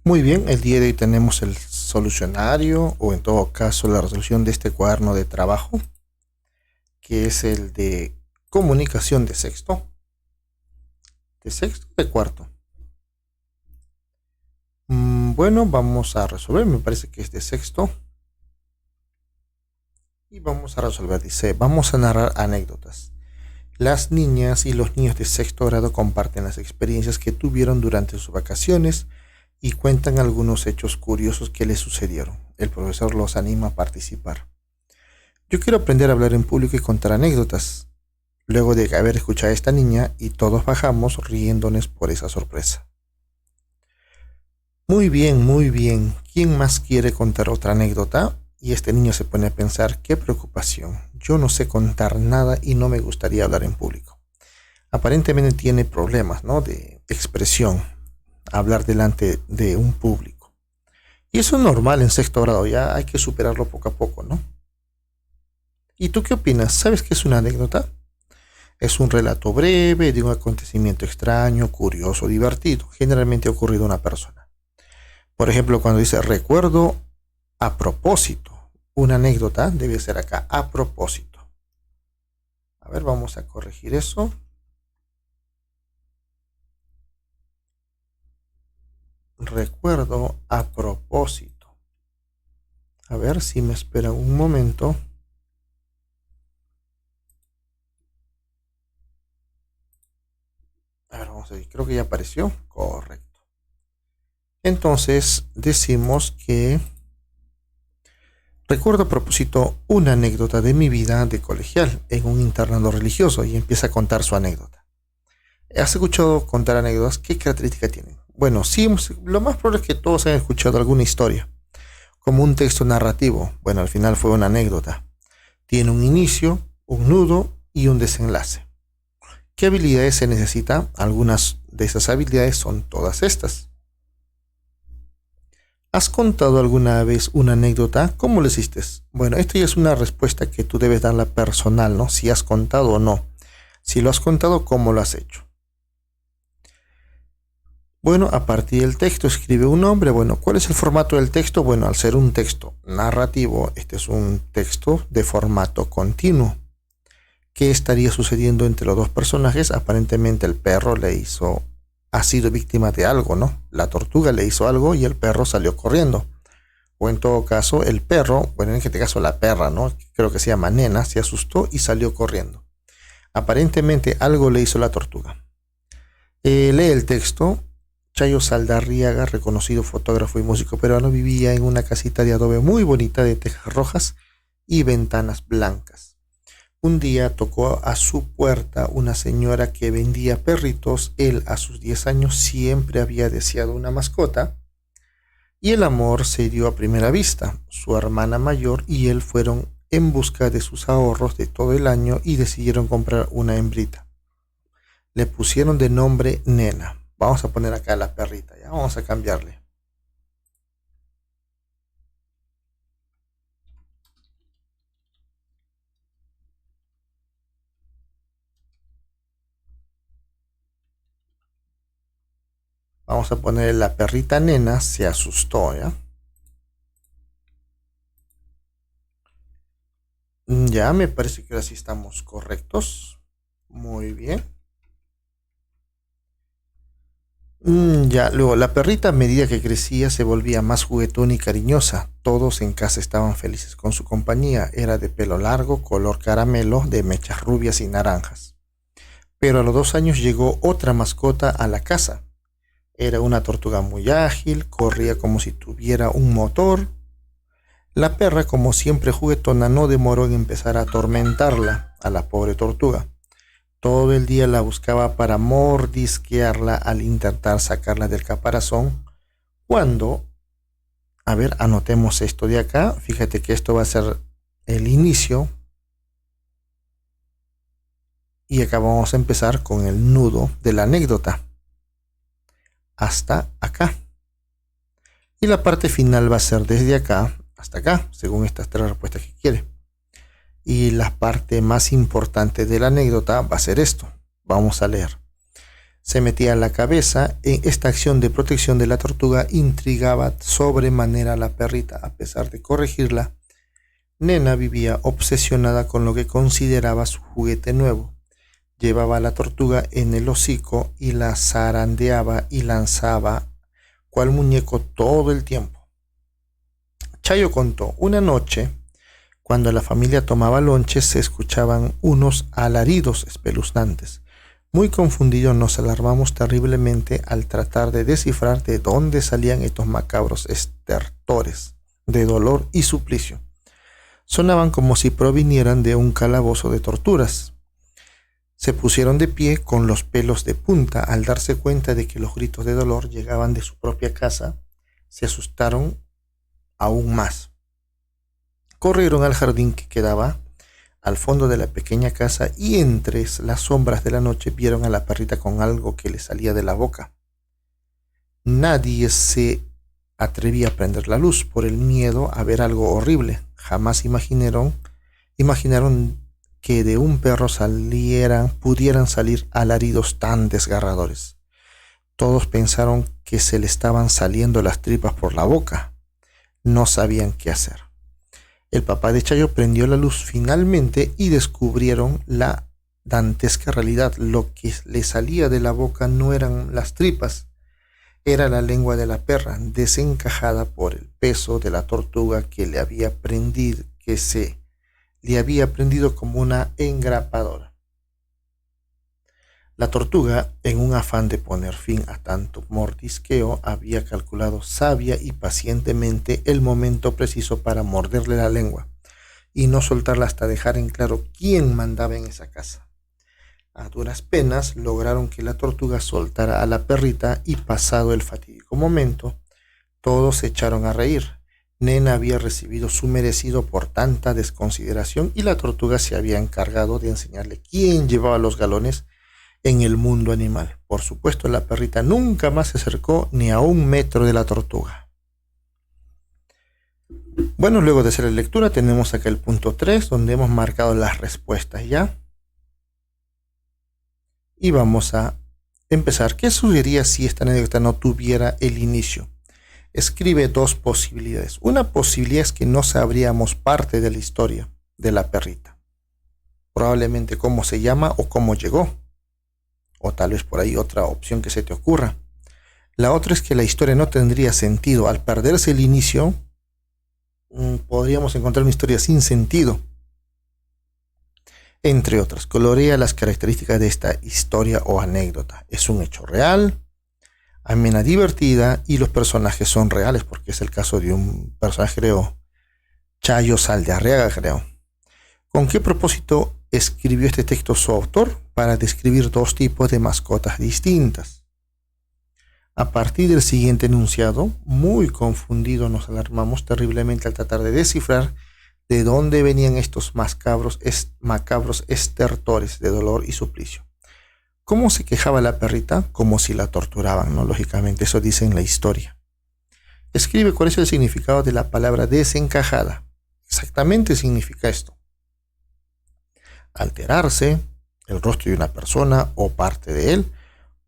Muy bien, el día de hoy tenemos el solucionario o en todo caso la resolución de este cuaderno de trabajo, que es el de comunicación de sexto, de cuarto. Bueno, vamos a resolver, me parece que es de sexto. Y vamos a resolver, dice, vamos a narrar anécdotas. Las niñas y los niños de sexto grado comparten las experiencias que tuvieron durante sus vacaciones y cuentan algunos hechos curiosos que les sucedieron. El profesor los anima a participar. Yo quiero aprender a hablar en público y contar anécdotas. Luego de haber escuchado a esta niña y todos bajamos riéndonos por esa sorpresa. Muy bien, muy bien. ¿Quién más quiere contar otra anécdota? Y este niño se pone a pensar, qué preocupación. Yo no sé contar nada y no me gustaría hablar en público. Aparentemente tiene problemas, ¿no? De expresión, hablar delante de un público. Y eso es normal en sexto grado, ya hay que superarlo poco a poco, ¿no? ¿Y tú qué opinas? ¿Sabes qué es una anécdota? Es un relato breve de un acontecimiento extraño, curioso, divertido, generalmente ocurrido a una persona. Por ejemplo, cuando dice recuerdo a propósito, una anécdota debe ser acá, a propósito. A ver, vamos a corregir eso. Recuerdo a propósito. A ver si me esperan un momento. A ver, vamos a ver, creo que ya apareció. Correcto. Entonces decimos que recuerdo a propósito una anécdota de mi vida de colegial en un internado religioso y empieza a contar su anécdota. ¿Has escuchado contar anécdotas? ¿Qué característica tienen? Bueno, sí, lo más probable es que todos hayan escuchado alguna historia, como un texto narrativo. Bueno, al final fue una anécdota. Tiene un inicio, un nudo y un desenlace. ¿Qué habilidades se necesita? Algunas de esas habilidades son todas estas. ¿Has contado alguna vez una anécdota? ¿Cómo lo hiciste? Bueno, esto ya es una respuesta que tú debes darla personal, ¿no? Si has contado o no. Si lo has contado, ¿cómo lo has hecho? Bueno, a partir del texto escribe un nombre. Bueno, ¿cuál es el formato del texto? Bueno, al ser un texto narrativo, este es un texto de formato continuo. ¿Qué estaría sucediendo entre los dos personajes? Aparentemente el perro ha sido víctima de algo, ¿no? La tortuga le hizo algo y el perro salió corriendo. O en todo caso, el perro, bueno, en este caso la perra, ¿no? Creo que se llama Nena, se asustó y salió corriendo. Aparentemente algo le hizo la tortuga. Lee el texto. Chayo Saldarriaga, reconocido fotógrafo y músico peruano, vivía en una casita de adobe muy bonita de tejas rojas y ventanas blancas. Un día tocó a su puerta una señora que vendía perritos. Él, a sus 10 años, siempre había deseado una mascota y el amor se dio a primera vista. Su hermana mayor y él fueron en busca de sus ahorros de todo el año y decidieron comprar una hembrita. Le pusieron de nombre Nena. Vamos a poner acá la perrita, ya vamos a cambiarle. Vamos a poner la perrita Nena se asustó, ¿ya? Ya, me parece que ahora sí estamos correctos. Muy bien. Ya, luego la perrita a medida que crecía se volvía más juguetona y cariñosa. Todos en casa estaban felices con su compañía. Era de pelo largo, color caramelo, de mechas rubias y naranjas. Pero a los 2 años llegó otra mascota a la casa. Era una tortuga muy ágil, corría como si tuviera un motor. La perra, como siempre juguetona, no demoró en empezar a atormentarla, a la pobre tortuga. Todo el día la buscaba para mordisquearla al intentar sacarla del caparazón. Cuando, a ver, anotemos esto de acá. Fíjate que esto va a ser el inicio. Y acá vamos a empezar con el nudo de la anécdota. Hasta acá. Y la parte final va a ser desde acá hasta acá, según estas tres respuestas que quiere. Y la parte más importante de la anécdota va a ser esto. Vamos a leer. Se metía la cabeza en esta acción de protección de la tortuga intrigaba sobremanera a la perrita. A pesar de corregirla, Nena vivía obsesionada con lo que consideraba su juguete nuevo. Llevaba a la tortuga en el hocico y la zarandeaba y lanzaba cual muñeco todo el tiempo. Chayo contó, una noche, cuando la familia tomaba lonche, se escuchaban unos alaridos espeluznantes. Muy confundidos nos alarmamos terriblemente al tratar de descifrar de dónde salían estos macabros estertores de dolor y suplicio. Sonaban como si provinieran de un calabozo de torturas. Se pusieron de pie con los pelos de punta al darse cuenta de que los gritos de dolor llegaban de su propia casa. Se asustaron aún más. Corrieron al jardín que quedaba al fondo de la pequeña casa y entre las sombras de la noche vieron a la perrita con algo que le salía de la boca. Nadie se atrevía a prender la luz por el miedo a ver algo horrible. Jamás imaginaron que de un perro pudieran salir alaridos tan desgarradores. Todos pensaron que se le estaban saliendo las tripas por la boca. No sabían qué hacer. El papá de Chayo prendió la luz finalmente y descubrieron la dantesca realidad. Lo que le salía de la boca no eran las tripas, era la lengua de la perra, desencajada por el peso de la tortuga que le había prendido como una engrapadora. La tortuga, en un afán de poner fin a tanto mordisqueo, había calculado sabia y pacientemente el momento preciso para morderle la lengua y no soltarla hasta dejar en claro quién mandaba en esa casa. A duras penas lograron que la tortuga soltara a la perrita y pasado el fatídico momento, todos se echaron a reír. Nena había recibido su merecido por tanta desconsideración y la tortuga se había encargado de enseñarle quién llevaba los galones en el mundo animal. Por supuesto, la perrita nunca más se acercó ni a 1 metro de la tortuga. Bueno, luego de hacer la lectura tenemos acá el punto 3, donde hemos marcado las respuestas ya. Y vamos a empezar. ¿Qué sucedería si esta anécdota no tuviera el inicio? Escribe 2 posibilidades. Una posibilidad es que no sabríamos parte de la historia de la perrita. Probablemente cómo se llama o cómo llegó. O tal vez por ahí otra opción que se te ocurra. La otra es que la historia no tendría sentido. Al perderse el inicio, podríamos encontrar una historia sin sentido. Entre otras, colorea las características de esta historia o anécdota. Es un hecho real, amena, divertida y los personajes son reales, porque es el caso de un personaje, creo, Chayo Saldarriaga, creo. ¿Con qué propósito escribió este texto su autor? Para describir 2 tipos de mascotas distintas. A partir del siguiente enunciado, muy confundidos nos alarmamos terriblemente al tratar de descifrar de dónde venían estos macabros estertores de dolor y suplicio. ¿Cómo se quejaba la perrita? Como si la torturaban, ¿no? Lógicamente, eso dice en la historia. Escribe cuál es el significado de la palabra desencajada. Exactamente significa esto: alterarse, el rostro de una persona o parte de él,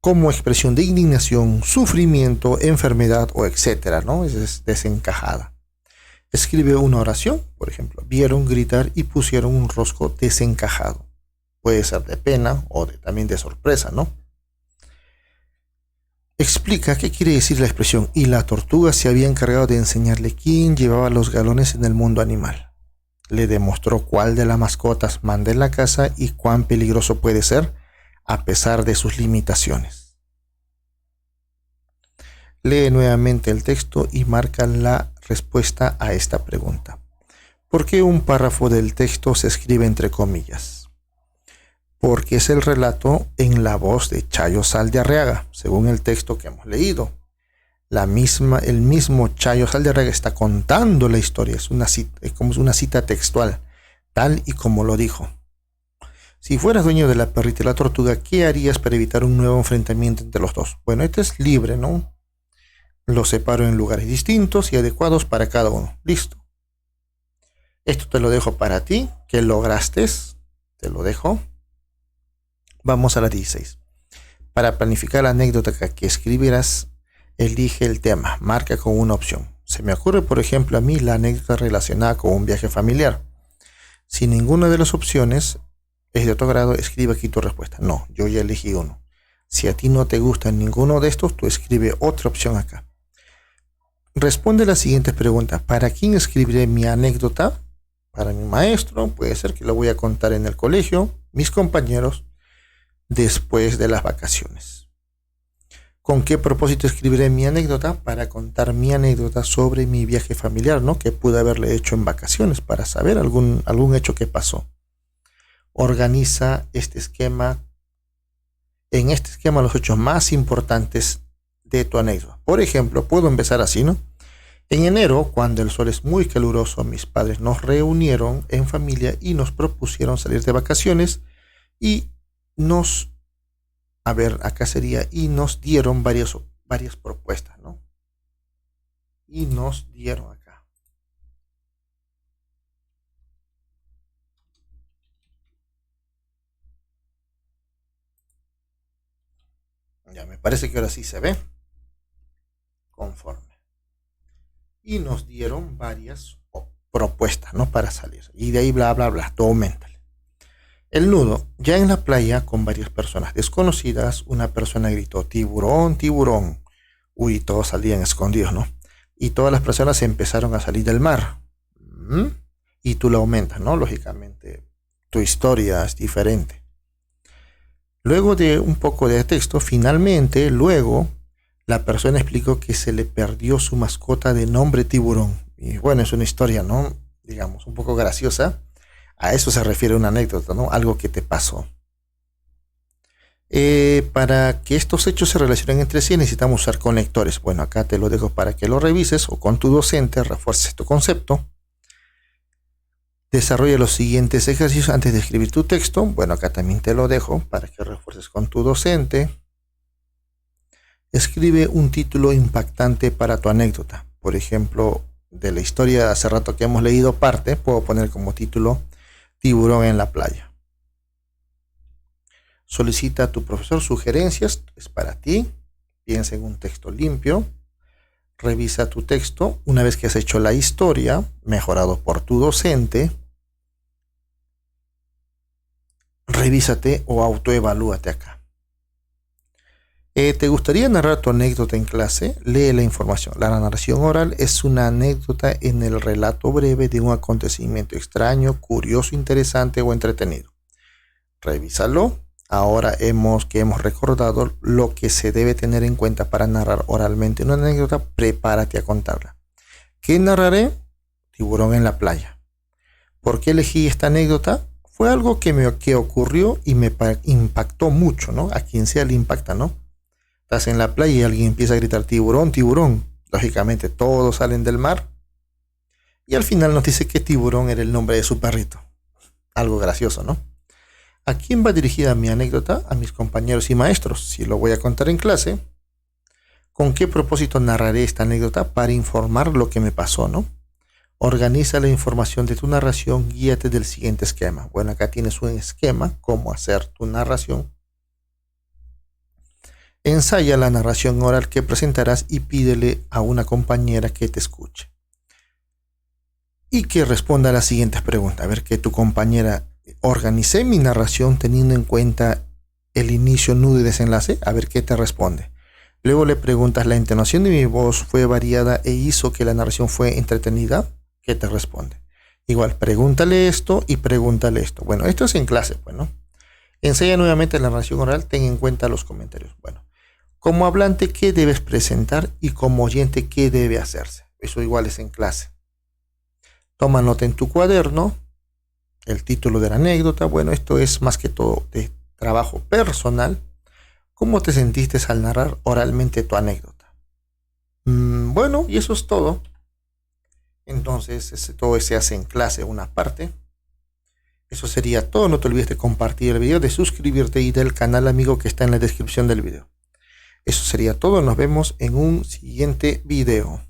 como expresión de indignación, sufrimiento, enfermedad o etcétera, ¿no? Es desencajada. Escribe una oración, por ejemplo, vieron gritar y pusieron un rostro desencajado. Puede ser de pena o también de sorpresa, ¿no? Explica qué quiere decir la expresión y la tortuga se había encargado de enseñarle quién llevaba los galones en el mundo animal. Le demostró cuál de las mascotas manda en la casa y cuán peligroso puede ser a pesar de sus limitaciones. Lee nuevamente el texto y marca la respuesta a esta pregunta. ¿Por qué un párrafo del texto se escribe entre comillas? Porque es el relato en la voz de Chayo Saldarriaga, según el texto que hemos leído. El mismo Chayo Saldarriaga está contando la historia, es como una cita textual, tal y como lo dijo. Si fueras dueño de la perrita y la tortuga, ¿qué harías para evitar un nuevo enfrentamiento entre los dos? Bueno, este es libre, ¿no? Los separo en lugares distintos y adecuados para cada uno. Listo. Esto te lo dejo para ti. ¿Qué lograste? Te lo dejo. Vamos a la 16. Para planificar la anécdota que escribirás, elige el tema, marca con una opción. Se me ocurre, por ejemplo, a mí la anécdota relacionada con un viaje familiar. Si ninguna de las opciones es de tu grado, escribe aquí tu respuesta. No, yo ya elegí uno. Si a ti no te gusta ninguno de estos, tú escribe otra opción acá. Responde las siguientes preguntas. ¿Para quién escribiré mi anécdota? Para mi maestro, puede ser que lo voy a contar en el colegio, mis compañeros, después de las vacaciones. ¿Con qué propósito escribiré mi anécdota? Para contar mi anécdota sobre mi viaje familiar, ¿no? Que pude haberle hecho en vacaciones, para saber algún hecho que pasó. Organiza este esquema. En este esquema los hechos más importantes de tu anécdota. Por ejemplo, puedo empezar así, ¿no? En enero, cuando el sol es muy caluroso, mis padres nos reunieron en familia y nos propusieron salir de vacaciones y y nos dieron varias propuestas, ¿no? Y nos dieron acá. Ya me parece que ahora sí se ve. Conforme. Y nos dieron varias propuestas, ¿no? Para salir. Y de ahí bla, bla, bla. Todo aumenta. El nudo. Ya en la playa, con varias personas desconocidas, una persona gritó, tiburón, tiburón. Uy, todos salían escondidos, ¿no? Y todas las personas empezaron a salir del mar. Y tú lo aumentas, ¿no? Lógicamente, tu historia es diferente. Luego de un poco de texto, finalmente, luego, la persona explicó que se le perdió su mascota de nombre tiburón. Y bueno, es una historia, ¿no? Digamos, un poco graciosa. A eso se refiere una anécdota, ¿no? Algo que te pasó. Para que estos hechos se relacionen entre sí, necesitamos usar conectores. Bueno, acá te lo dejo para que lo revises o con tu docente refuerces tu concepto. Desarrolla los siguientes ejercicios antes de escribir tu texto. Bueno, acá también te lo dejo para que refuerces con tu docente. Escribe un título impactante para tu anécdota. Por ejemplo, de la historia de hace rato que hemos leído parte, puedo poner como título Tiburón en la playa. Solicita a tu profesor sugerencias, es para ti. Piensa en un texto limpio. Revisa tu texto una vez que has hecho la historia, mejorado por tu docente. Revísate o autoevalúate acá. ¿Te gustaría narrar tu anécdota en clase? Lee la información. La narración oral es una anécdota en el relato breve de un acontecimiento extraño, curioso, interesante o entretenido. Revísalo. Ahora que hemos recordado lo que se debe tener en cuenta para narrar oralmente una anécdota, prepárate a contarla. ¿Qué narraré? Tiburón en la playa. ¿Por qué elegí esta anécdota? Fue algo que ocurrió y me impactó mucho, ¿no? A quien sea le impacta, ¿no? Estás en la playa y alguien empieza a gritar tiburón, tiburón. Lógicamente todos salen del mar. Y al final nos dice que tiburón era el nombre de su perrito. Algo gracioso, ¿no? ¿A quién va dirigida mi anécdota? A mis compañeros y maestros. Si lo voy a contar en clase. ¿Con qué propósito narraré esta anécdota? Para informar lo que me pasó, ¿no? Organiza la información de tu narración. Guíate del siguiente esquema. Bueno, acá tienes un esquema. Cómo hacer tu narración. Ensaya la narración oral que presentarás y pídele a una compañera que te escuche. Y que responda a las siguientes preguntas. A ver, que tu compañera: organicé mi narración teniendo en cuenta el inicio, nudo y desenlace. A ver qué te responde. Luego le preguntas: ¿la entonación de mi voz fue variada e hizo que la narración fue entretenida? ¿Qué te responde? Igual, pregúntale esto y pregúntale esto. Bueno, esto es en clase, pues, ¿no? Ensaya nuevamente la narración oral, ten en cuenta los comentarios. Bueno, como hablante, ¿qué debes presentar? Y como oyente, ¿qué debe hacerse? Eso igual es en clase. Toma nota en tu cuaderno, el título de la anécdota. Bueno, esto es más que todo de trabajo personal. ¿Cómo te sentiste al narrar oralmente tu anécdota? Bueno, y eso es todo. Entonces, todo se hace en clase, una parte. Eso sería todo. No te olvides de compartir el video, de suscribirte y del canal amigo que está en la descripción del video. Eso sería todo. Nos vemos en un siguiente video.